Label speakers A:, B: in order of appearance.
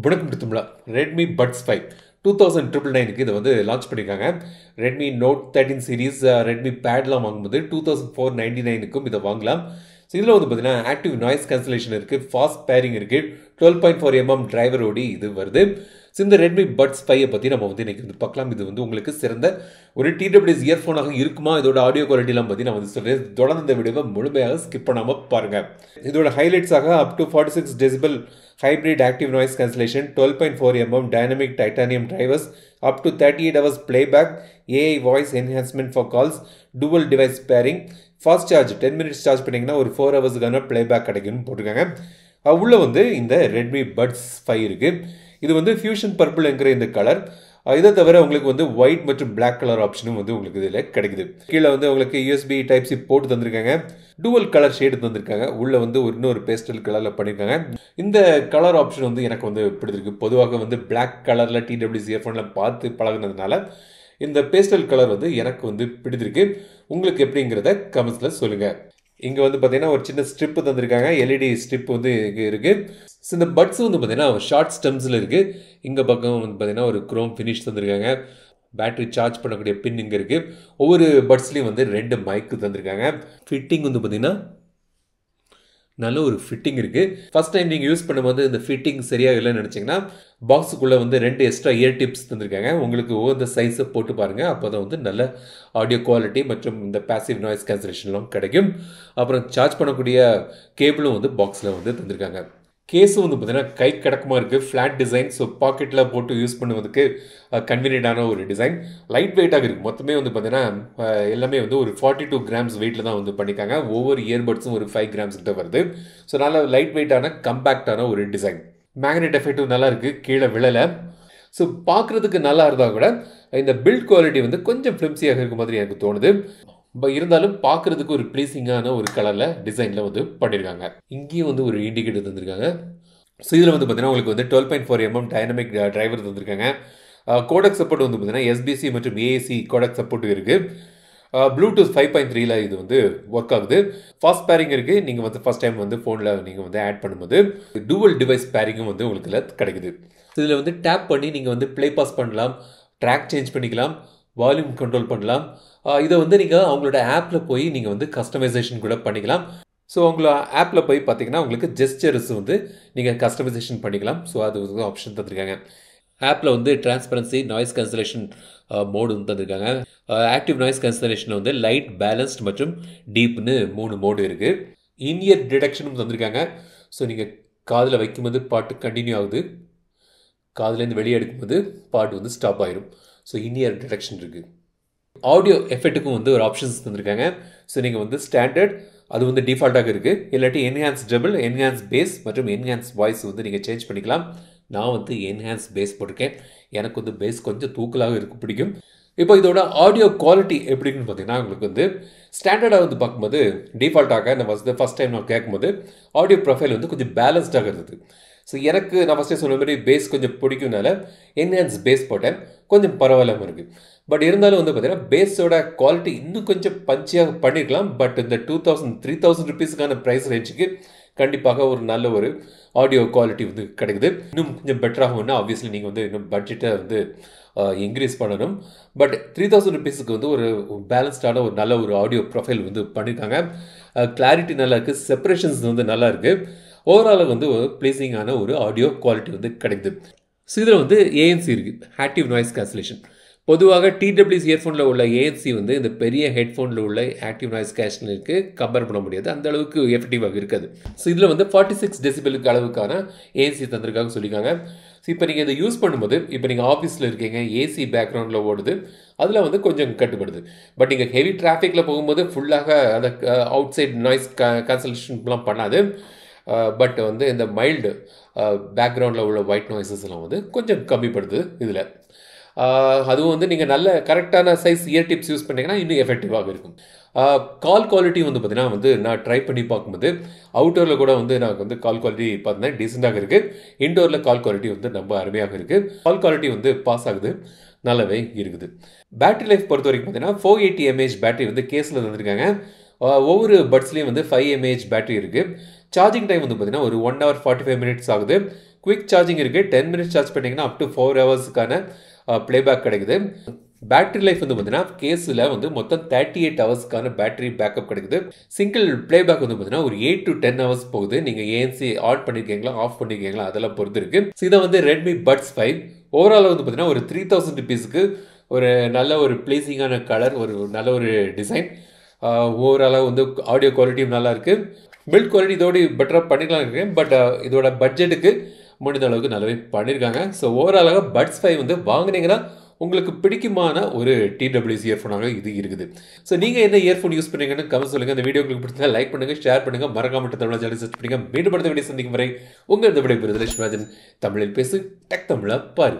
A: வணக்கம் திரும்பலா Redmi puts 5 2999க்கு இதை வந்து லான்ச் பண்ணியிருக்காங்க. ரெட்மி நோட் 13 சீரீஸ் ரெட்மி பேட்லாம் வாங்கும்போது 2499க்கும் இதை வாங்கலாம். ஸோ இதில் வந்து பார்த்தீங்கன்னா ஆக்டிவ் நாய்ஸ் கேன்சலேஷன் இருக்குது, ஃபாஸ்ட் பேரிங் இருக்குது, 12.4mm டிரைவர் ஓடி இது வருது. ஸோ இந்த ரெட்மி பட்ஸ் 5 பற்றி நம்ம வந்து இன்றைக்கி வந்து பார்க்கலாம். இது வந்து உங்களுக்கு சிறந்த ஒரு TWS இயர்ஃபோனாக இருக்குமா, இதோட ஆடியோ குவாலிட்டிலாம் பற்றி நான் வந்து சொல்கிறேன். தொடர்ந்து இந்த வீடியோவை முழுமையாக ஸ்கிப் பண்ணாமல் பாருங்கள். இதோட ஹைலைட்ஸாக up to 46 decibel hybrid active noise cancellation, 12.4mm dynamic titanium drivers, up to 38 hours playback, AI voice enhancement for calls, dual device pairing, fast charge 10 minutes charge பண்ணிங்கன்னா ஒரு 4 ஹவர்ஸ்க்கான playback கிடைக்கும்னு போட்டிருக்காங்க. உள்ள வந்து இந்த ரெட்மி பட்ஸ் 5 இருக்கு. இது வந்து ஃபியூஷன் பர்பிள் என்கிற இந்த கலர். இதை தவிர உங்களுக்கு வந்து ஒயிட் மற்றும் பிளாக் கலர் ஆப்ஷனும் வந்து உங்களுக்கு இதில் கிடைக்குது. கீழே வந்து உங்களுக்கு USB டைப்-C போட்டு தந்திருக்காங்க, டூவல் கலர் ஷேடு தந்திருக்காங்க, உள்ள வந்து இன்னொரு பேஸ்டல் கலரில் பண்ணியிருக்காங்க. இந்த கலர் ஆப்ஷன் வந்து எனக்கு வந்து பிடிச்சிருக்கு. பொதுவாக வந்து பிளாக் கலரில் TWS இயர்ஃபோனில் பார்த்து பழகுனதுனால இந்த பேஸ்டல் கலர் வந்து எனக்கு வந்து பிடிச்சிருக்கு. உங்களுக்கு எப்படிங்கிறத கமெண்ட்ஸில் சொல்லுங்கள். இங்கே வந்து பார்த்தீங்கன்னா ஒரு சின்ன ஸ்ட்ரிப்பு தந்திருக்காங்க, LED ஸ்ட்ரிப் வந்து இங்கே இருக்குது. ஸோ இந்த பட்ஸ் வந்து பார்த்தீங்கன்னா ஷார்ட் ஸ்டெம்ஸில் இருக்குது. இங்கே பக்கம் வந்து பார்த்தீங்கன்னா ஒரு குரோம் ஃபினிஷ் தந்திருக்காங்க. பேட்டரி சார்ஜ் பண்ணக்கூடிய பின் இங்கே இருக்குது. ஒவ்வொரு பட்ஸ்லேயும் வந்து 2 மைக்கு தந்திருக்காங்க. ஃபிட்டிங் வந்து பார்த்தீங்கன்னா நல்ல ஒரு ஃபிட்டிங் இருக்குது. ஃபஸ்ட் டைம் நீங்கள் யூஸ் பண்ணும்போது இந்த ஃபிட்டிங் சரியாக இல்லைன்னு நினச்சிங்கன்னா பாக்ஸுக்குள்ளே வந்து 2 எக்ஸ்ட்ரா இயர் டிப்ஸ் தந்திருக்காங்க. உங்களுக்கு ஒவ்வொரு சைஸை போட்டு பாருங்கள். அப்போ தான் வந்து நல்ல ஆடியோ குவாலிட்டி மற்றும் இந்த பேசிவ் நாய்ஸ் கேன்சலேஷன்லாம் கிடைக்கும். அப்புறம் சார்ஜ் பண்ணக்கூடிய கேபிளும் வந்து பாக்ஸில் வந்து தந்திருக்காங்க. கேஸும் வந்து பார்த்தீங்கன்னா கை கடக்கமாக இருக்குது, ஃப்ளாட் டிசைன். ஸோ பாக்கெட்டில் போட்டு யூஸ் பண்ணுவதுக்கு கன்வீனியண்டான ஒரு டிசைன். லைட் வெயிட்டாக இருக்குது. மொத்தமே வந்து பார்த்தீங்கன்னா எல்லாமே வந்து ஒரு 42 கிராம்ஸ் வெயிட்டில் தான் வந்து பண்ணியிருக்காங்க. ஒவ்வொரு இயர்பட்ஸும் ஒரு 5 கிராம்ஸ் கிட்ட வருது. ஸோ நல்ல லைட் வெயிட்டான கம்பேக்டான ஒரு டிசைன். மேக்னெட் எஃபெக்டும் நல்லா இருக்குது, கீழே விழலை. ஸோ பார்க்குறதுக்கு நல்லா இருந்தால் கூட இந்த பில்ட் குவாலிட்டி வந்து கொஞ்சம் ஃப்ளிம்ஸியாக இருக்க மாதிரி எனக்கு தோணுது. இருந்தாலும் பார்க்குறதுக்கு ஒரு ப்ளீஸிங்கான ஒரு கலரில் டிசைனில் வந்து பண்ணியிருக்காங்க. இங்கேயும் வந்து ஒரு இண்டிகேட்டர் தந்திருக்காங்க. ஸோ இதில் வந்து பார்த்தீங்கன்னா உங்களுக்கு வந்து 12.4mm டைனமிக் டிரைவர் தந்திருக்காங்க. கோடெக் சப்போர்ட் வந்து பார்த்தீங்கன்னா SBC மற்றும் AAC கோடெக் சப்போர்ட் இருக்குது. ப்ளூடூத் 5.3ல இது வந்து ஒர்க் ஆகுது. ஃபாஸ்ட் பேரிங் இருக்குது. நீங்கள் வந்து ஃபஸ்ட் டைம் வந்து ஃபோனில் நீங்கள் வந்து ஆட் பண்ணும்போது டூவல் டிவைஸ் பேரிங்கும் வந்து உங்களுக்கு இதில் கிடைக்குது. இதில் வந்து டேப் பண்ணி நீங்கள் வந்து ப்ளே பாஸ் பண்ணலாம், ட்ராக் சேஞ்ச் பண்ணிக்கலாம், வால்யூம் கண்ட்ரோல் பண்ணலாம். இதை வந்து நீங்கள் அவங்களோட ஆப்பில் போய் நீங்கள் வந்து கஸ்டமைசேஷன் கூட பண்ணிக்கலாம். ஸோ உங்களோட ஆப்பில் போய் பார்த்தீங்கன்னா உங்களுக்கு ஜெஸ்டர்ஸ் வந்து நீங்கள் கஸ்டமைசேஷன் பண்ணிக்கலாம். ஸோ அது வந்து ஆப்ஷன் தந்திருக்காங்க. ஆப்பில் வந்து டிரான்ஸ்பரன்சி, நாய்ஸ் கேன்சலேஷன் மோடு வந்து தந்திருக்காங்க. ஆக்டிவ் நாய்ஸ் கேன்சலேஷனில் வந்து லைட், பேலன்ஸ்ட் மற்றும் டீப்னு 3 மோடு இருக்குது. இன்இயர் டிடெக்ஷனும் தந்திருக்காங்க. ஸோ நீங்கள் காதில் வைக்கும்போது பாட்டு கண்டினியூ ஆகுது, காதுலேருந்து வெளியே எடுக்கும்போது பாட்டு வந்து ஸ்டாப் ஆயிடும். ஸோ இன்இயர் டிடெக்ஷன் இருக்குது. ஆடியோ எஃபெக்ட்டுக்கும் வந்து ஒரு ஆப்ஷன்ஸ் தந்திருக்காங்க. ஸோ நீங்கள் வந்து ஸ்டாண்டர்ட் அது வந்து டிஃபால்ட்டாக இருக்குது, இல்லாட்டி என்ஹான்ஸ் டபுள், என்ஹான்ஸ் பேஸ் மற்றும் என்ஹான்ஸ் வாய்ஸ் வந்து நீங்கள் சேஞ்ச் பண்ணிக்கலாம். நான் வந்து என்ஹான்ஸ் பேஸ் போட்டிருக்கேன். எனக்கு வந்து பேஸ் கொஞ்சம் தூக்கலாக இருக்க பிடிக்கும். இப்போ இதோட ஆடியோ குவாலிட்டி எப்படின்னு பார்த்தீங்கன்னா உங்களுக்கு வந்து ஸ்டாண்டர்டாக வந்து பார்க்கும்போது டிஃபால்ட்டாக நான் ஃபஸ்ட் டைம் நான் கேட்கும்போது ஆடியோ ப்ரொஃபைல் வந்து கொஞ்சம் பேலன்ஸ்டாக இருந்தது. ஸோ எனக்கு நான் ஃபஸ்ட்டே சொன்ன மாதிரி பேஸ் கொஞ்சம் பிடிக்கும்னால என்ஹான்ஸ் பேஸ் போட்டேன். கொஞ்சம் பரவாயில்லாமல் இருக்குது. பட் இருந்தாலும் வந்து பார்த்தீங்கன்னா பேஸோட குவாலிட்டி இன்னும் கொஞ்சம் பஞ்சியாக பண்ணியிருக்கலாம். பட் இந்த 2000-3000 ருபீஸுக்கான ப்ரைஸ் ரேஞ்சுக்கு கண்டிப்பாக ஒரு நல்ல ஒரு ஆடியோ குவாலிட்டி வந்து கிடைக்குது. இன்னும் கொஞ்சம் பெட்டராகும்னா ஆப்வியஸ்லி நீங்கள் வந்து இன்னும் பட்ஜெட்டை வந்து இன்க்ரீஸ் பண்ணணும். பட் 3000 ருபீஸுக்கு வந்து ஒரு பேலன்ஸ்டான ஒரு நல்ல ஒரு ஆடியோ ப்ரொஃபைல் வந்து பண்ணியிருக்காங்க. கிளாரிட்டி நல்லா இருக்குது, செப்பரேஷன்ஸ் வந்து நல்லா இருக்குது. ஓவராலாக வந்து ஒரு ப்ளீஸிங்கான ஒரு ஆடியோ குவாலிட்டி வந்து கிடைக்குது. ஸோ இதில் வந்து ANC இருக்குது, ஆக்டிவ் நாய்ஸ் கேன்சலேஷன். பொதுவாக TWS இயர்ஃபோனில் உள்ள ANC வந்து இந்த பெரிய ஹெட்ஃபோனில் உள்ள ஆக்டிவ் நாய்ஸ் கேன்சலேஷனுக்கு கம்பேர் பண்ண முடியாது, அந்த அளவுக்கு எஃபெக்டிவாக இருக்காது. ஸோ இதில் வந்து 46 டெசிபலுக்கு அளவுக்கான ANC தந்திருக்காங்க சொல்லியிருக்காங்க. ஸோ இப்போ நீங்கள் இதை யூஸ் பண்ணும்போது இப்போ நீங்கள் ஆஃபீஸில் இருக்கீங்க, AC பேக்ரவுண்டில் ஓடுது, அதில் வந்து கொஞ்சம் கட்டுப்படுது. பட் நீங்கள் ஹெவி டிராஃபிக்கில் போகும்போது ஃபுல்லாக அந்த அவுட் சைட் நாய்ஸ் கேன்சலேஷன்லாம் பண்ணாது. பட் வந்து இந்த மைல்டு பேக்ரவுண்டில் உள்ள ஒயிட் நாய்ஸஸ்லாம் வந்து கொஞ்சம் கம்மிப்படுது இதில். அதுவும் வந்து நீங்கள் நல்ல கரெக்டான சைஸ் இயர் டிப்ஸ் யூஸ் பண்ணிங்கன்னா இன்னும் எஃபெக்டிவாக இருக்கும். கால் குவாலிட்டி வந்து பார்த்தீங்கன்னா வந்து நான் ட்ரை பண்ணி பார்க்கும்போது அவுட்டோரில் கூட வந்து நான் வந்து கால் குவாலிட்டி பார்த்தீங்கன்னா டீசெண்டாக இருக்குது. இன்டோரில் கால் குவாலிட்டி வந்து ரொம்ப அருமையாக இருக்குது. கால் குவாலிட்டி வந்து பாஸ் ஆகுது, நல்லாவே இருக்குது. பேட்டரி லைஃப் பொறுத்த வரைக்கும் பார்த்தீங்கன்னா 480 mAh பேட்டரி வந்து கேஸில் தந்திருக்காங்க. ஒவ்வொரு பட்ஸ்லேயும் வந்து 5 mAh பேட்டரி இருக்குது. சார்ஜிங் டைம் வந்து பார்த்தீங்கன்னா ஒரு 1 hour 45 minutes ஆகுது. குவிக் சார்ஜிங் இருக்குது. 10 மினிட்ஸ் சார்ஜ் பண்ணிங்கன்னா அப் டு 4 ஹவர்ஸுக்கான ப்ளேபேக் கிடைக்குது. பேட்டரி லைஃப் வந்து பார்த்தீங்கன்னா கேஸில் வந்து மொத்தம் 38 ஹவர்ஸ்க்கான பேட்டரி பேக்கப் கிடைக்குது. சிங்கிள் ப்ளேபேக் வந்து பார்த்தீங்கன்னா ஒரு 8 to 10 ஹவர்ஸ் போகுது. நீங்கள் ஏஎன்சி ஆன் பண்ணியிருக்கீங்களா ஆஃப் பண்ணியிருக்கீங்களா அதெல்லாம் பொறுத்து இருக்குது. ஸோ இதை வந்து ரெட்மி பட்ஸ் 5 ஓவரால் வந்து பார்த்தீங்கன்னா ஒரு 3000 ருபீஸுக்கு ஒரு நல்ல ஒரு ப்ளீஸிங்கான கலர், ஒரு நல்ல ஒரு டிசைன், ஓவராலாக வந்து ஆடியோ குவாலிட்டியும் நல்லா இருக்குது. பில்ட் குவாலிட்டி இதோடு பெட்டராக பண்ணிக்கலாம் இருக்கேன். பட் இதோட பட்ஜெட்டுக்கு முடிந்த அளவுக்கு நல்லாவே பண்ணியிருக்காங்க. ஸோ ஓவராலாக பட்ஸ் 5 வந்து வாங்கினீங்கன்னா உங்களுக்கு பிடிக்குமான ஒரு TWS இயர்ஃபோனாக இது இருக்குது. ஸோ நீங்கள் என்ன இயர்ஃபோன் யூஸ் பண்ணுறீங்கன்னு கமெண்ட் சொல்லுங்கள். இந்த வீடியோ உங்களுக்கு பிடிச்சா லைக் பண்ணுங்கள், ஷேர் பண்ணுங்கள், மறக்காம தமிழ் சேனல் சர்ச் பண்ணுங்கள். மீண்டும் அடுத்த வீடியோ சந்திக்கும் வரை உங்கள் இந்த விடை பெறுதல் ராஜன். தமிழில் பேசு டெக் தமிழா பாரு.